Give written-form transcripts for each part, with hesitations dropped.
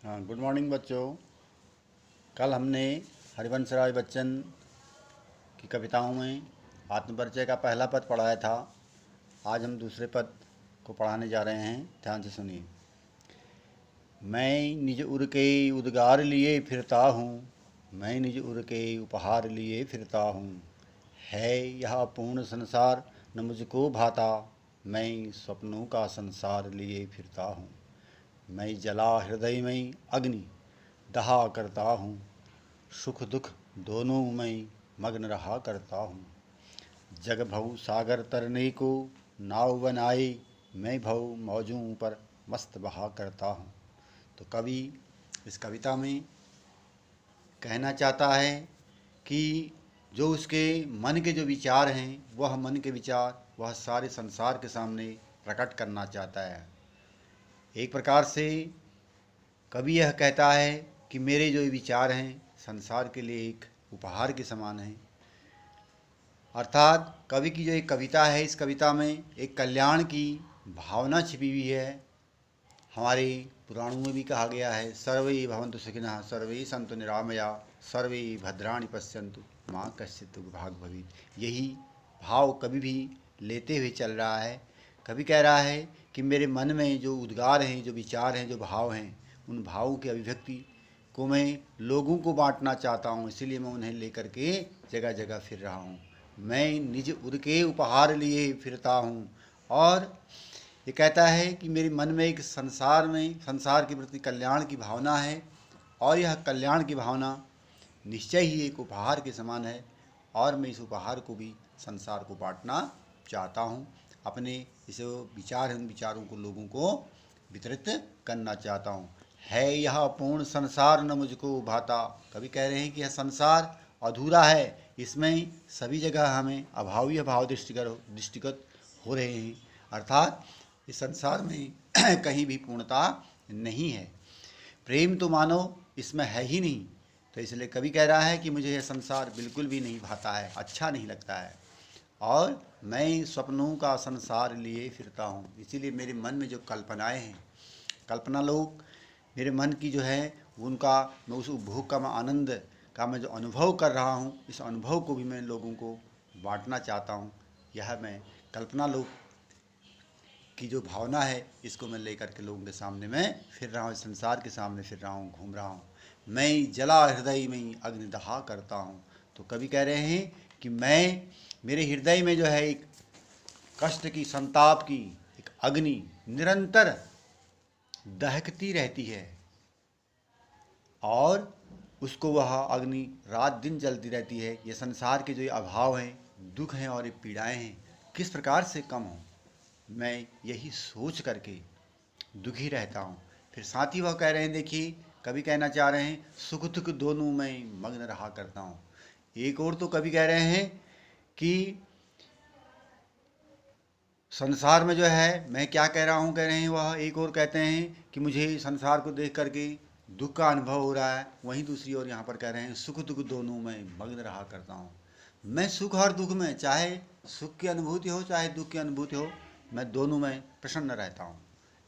हाँ, good morning बच्चों। कल हमने हरिवंश राय बच्चन की कविताओं में आत्मपरिचय का पहला पद पढ़ाया था। आज हम दूसरे पद को पढ़ाने जा रहे हैं, ध्यान से सुनिए। मैं निज उर के उद्गार लिए फिरता हूँ, मैं निज उर के उपहार लिए फिरता हूँ। है यह अपूर्ण संसार न मुझको भाता, मैं स्वप्नों का संसार लिए फिरता हूँ। मैं जला हृदय में अग्नि दहा करता हूँ, सुख दुख दोनों में मग्न रहा करता हूँ। जग भव सागर तरने को नाव बनाए, मैं भव मौजों पर मस्त बहा करता हूँ। तो कवि इस कविता में कहना चाहता है कि जो उसके मन के जो विचार हैं, वह मन के विचार वह सारे संसार के सामने प्रकट करना चाहता है। एक प्रकार से कवि यह कहता है कि मेरे जो विचार हैं संसार के लिए एक उपहार के समान हैं। अर्थात कवि की जो एक कविता है, इस कविता में एक कल्याण की भावना छिपी हुई है। हमारे पुराणों में भी कहा गया है, सर्वे भवन्तु सुखिनः सर्वे सन्तु निरामया सर्वे भद्राणि पश्यन्तु माँ कश्चित् दुर्भाग् भवेत्। यही भाव कवि भी लेते हुए चल रहा है। कवि कह रहा है कि मेरे मन में जो उद्गार हैं, जो विचार हैं, जो भाव हैं, उन भावों की अभिव्यक्ति को मैं लोगों को बांटना चाहता हूँ, इसीलिए मैं उन्हें लेकर के जगह जगह फिर रहा हूँ। मैं निज उर के उपहार लिए फिरता हूँ। और ये कहता है कि मेरे मन में एक संसार के प्रति कल्याण की भावना है, और यह कल्याण की भावना निश्चय ही एक उपहार के समान है, और मैं इस उपहार को भी संसार को बांटना चाहता हूँ। अपने इस विचार हैं, उन विचारों को लोगों को वितरित करना चाहता हूँ। है यह पूर्ण संसार न मुझको भाता। कभी कह रहे हैं कि यह संसार अधूरा है, इसमें सभी जगह हमें अभाव ही अभाव दृष्टिगत हो रहे हैं। अर्थात इस संसार में कहीं भी पूर्णता नहीं है, प्रेम तो मानो इसमें है ही नहीं। तो इसलिए कवि कह रहा है कि मुझे यह संसार बिल्कुल भी नहीं भाता है, अच्छा नहीं लगता है, और मैं स्वप्नों का संसार लिए फिरता हूँ। इसीलिए मेरे मन में जो कल्पनाएं हैं, कल्पना लोग मेरे मन की जो है उनका मैं उस उपभोग का मैं आनंद का मैं जो अनुभव कर रहा हूँ, इस अनुभव को भी मैं लोगों को बांटना चाहता हूँ। यह मैं कल्पना लोग की जो भावना है, इसको मैं लेकर के लोगों के सामने मैं फिर रहा हूँ, संसार के सामने फिर रहा हूँ, घूम रहा हूँ। मैं जला हृदय में अग्निदहा करता हूँ। तो कवि कह रहे हैं कि मेरे हृदय में जो है एक कष्ट की, संताप की एक अग्नि निरंतर दहकती रहती है, और उसको वह अग्नि रात दिन जलती रहती है। ये संसार के जो ये अभाव हैं, दुख हैं और ये पीड़ाएं हैं, किस प्रकार से कम हो, मैं यही सोच करके दुखी रहता हूँ। फिर साथ ही वह कह रहे हैं, देखिए कवि कहना चाह रहे हैं, सुख दुख दोनों में मग्न रहा करता हूँ। एक और तो कवि कह रहे हैं कि संसार में जो है मैं क्या कह रहा हूँ, कह रहे हैं वह एक और कहते हैं कि मुझे संसार को देख करके दुख का अनुभव हो रहा है। वहीं दूसरी ओर यहाँ पर कह रहे हैं, सुख दुख दोनों में मग्न रहा करता हूँ। मैं सुख और दुख में, चाहे सुख की अनुभूति हो चाहे दुख की अनुभूति हो, मैं दोनों में प्रसन्न रहता हूँ।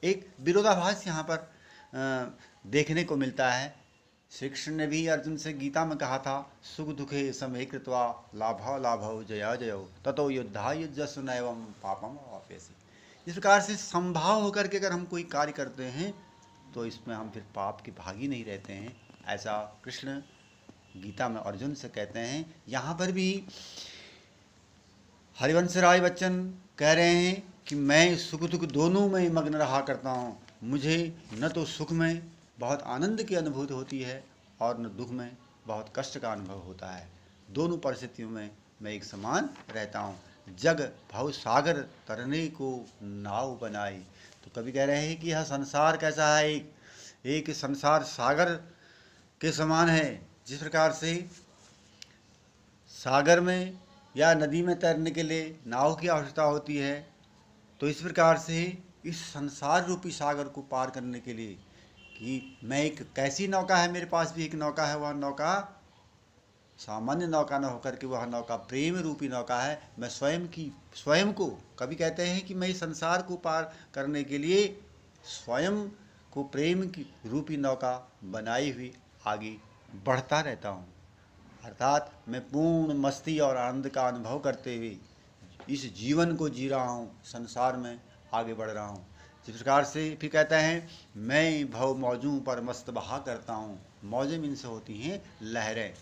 एक विरोधाभास यहाँ पर देखने को मिलता है। श्री कृष्ण ने भी अर्जुन से गीता में कहा था, सुख दुखे समय कृत्वा लाभव लाभव जया जयो ततो युद्धा युद्धस्व नैवम पापम वाप्यसी। इस प्रकार से संभाव होकर के अगर हम कोई कार्य करते हैं तो इसमें हम फिर पाप के भागी नहीं रहते हैं, ऐसा कृष्ण गीता में अर्जुन से कहते हैं। यहाँ पर भी हरिवंश राय बच्चन कह रहे हैं कि मैं सुख दुख दोनों में मग्न रहा करता हूँ। मुझे न तो सुख में बहुत आनंद की अनुभूति होती है, और न दुख में बहुत कष्ट का अनुभव होता है। दोनों परिस्थितियों में मैं एक समान रहता हूँ। जग भव सागर तरने को नाव बनाई। तो कभी कह रहे हैं कि यह संसार कैसा है, एक संसार सागर के समान है। जिस प्रकार से सागर में या नदी में तैरने के लिए नाव की आवश्यकता होती है, तो इस प्रकार से इस संसार रूपी सागर को पार करने के लिए कि मैं एक कैसी नौका है, मेरे पास भी एक नौका है, वह नौका सामान्य नौका न होकर के वह नौका प्रेम रूपी नौका है। मैं स्वयं को कभी कहते हैं कि मैं इस संसार को पार करने के लिए स्वयं को प्रेम की रूपी नौका बनाई हुई आगे बढ़ता रहता हूँ। अर्थात मैं पूर्ण मस्ती और आनंद का अनुभव करते हुए इस जीवन को जी रहा हूँ, संसार में आगे बढ़ रहा हूँ। जिस प्रकार से फिर कहता है, मैं भव मौजों पर मस्त बहा करता हूँ। मौजें इनसे होती हैं लहरें।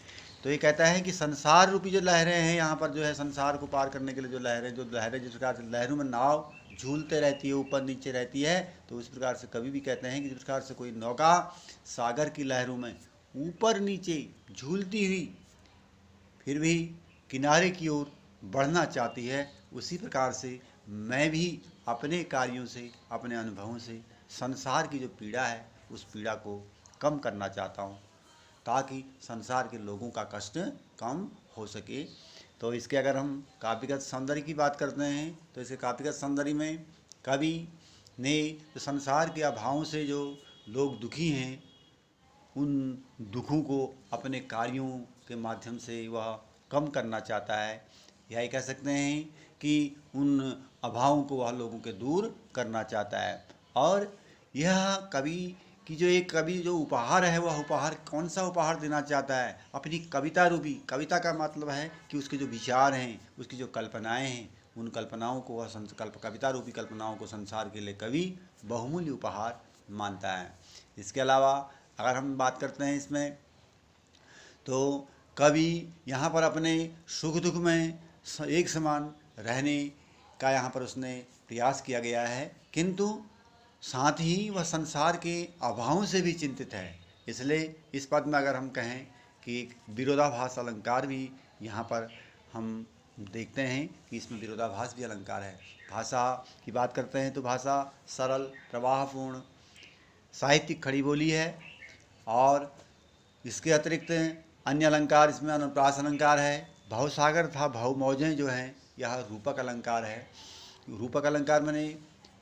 तो ये कहता है कि संसार रूपी जो लहरें हैं, यहाँ पर जो है संसार को पार करने के लिए जो लहरें जिस प्रकार से लहरों में नाव झूलते रहती है, ऊपर नीचे रहती है, तो उस प्रकार से कवि भी कहते हैं कि जिस प्रकार से कोई नौका सागर की लहरों में ऊपर नीचे झूलती हुई फिर भी किनारे की ओर बढ़ना चाहती है, उसी प्रकार से मैं भी अपने कार्यों से, अपने अनुभवों से संसार की जो पीड़ा है उस पीड़ा को कम करना चाहता हूँ, ताकि संसार के लोगों का कष्ट कम हो सके। तो इसके अगर हम काव्यगत सौंदर्य की बात करते हैं तो इसके काव्यगत सौंदर्य में कवि ने जो संसार के अभावों से जो लोग दुखी हैं, उन दुखों को अपने कार्यों के माध्यम से वह कम करना चाहता है, या ये कह सकते हैं कि उन अभावों को वह लोगों के दूर करना चाहता है। और यह कवि की जो एक कवि जो उपहार है, वह उपहार कौन सा उपहार देना चाहता है? अपनी कविता रूपी, कविता का मतलब है कि उसके जो विचार हैं, उसकी जो कल्पनाएं हैं, उन कल्पनाओं को वह कविता रूपी कल्पनाओं को संसार के लिए कवि बहुमूल्य उपहार मानता है। इसके अलावा अगर हम बात करते हैं इसमें, तो कवि यहाँ पर अपने सुख दुख में एक समान रहने का यहाँ पर उसने प्रयास किया गया है, किंतु साथ ही वह संसार के अभावों से भी चिंतित है। इसलिए इस पद में अगर हम कहें कि एक विरोधाभास अलंकार भी यहाँ पर हम देखते हैं कि इसमें विरोधाभास भी अलंकार है। भाषा की बात करते हैं तो भाषा सरल, प्रवाहपूर्ण, साहित्यिक खड़ी बोली है। और इसके अतिरिक्त अन्य अलंकार, इसमें अनुप्रास अलंकार है, भवसागर तथा भव मौजें जो हैं यह रूपक अलंकार है। रूपक अलंकार मैंने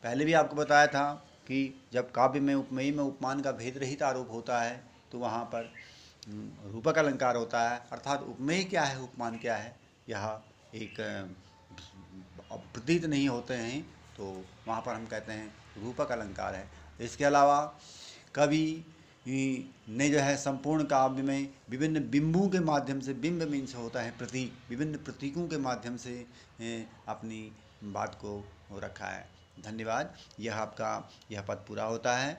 पहले भी आपको बताया था कि जब काव्य में उपमेय में उपमान का भेद रहित आरोप होता है तो वहाँ पर रूपक अलंकार होता है। अर्थात उपमेय क्या है, उपमान क्या है, यह एक प्रतीत नहीं होते हैं, तो वहाँ पर हम कहते हैं रूपक अलंकार है। इसके अलावा कवि ने जो है संपूर्ण काव्य में विभिन्न बिंबों के माध्यम से, बिंब मीन्स होता है प्रतीक, विभिन्न प्रतीकों के माध्यम से अपनी बात को रखा है। धन्यवाद। यह आपका यह पद पूरा होता है।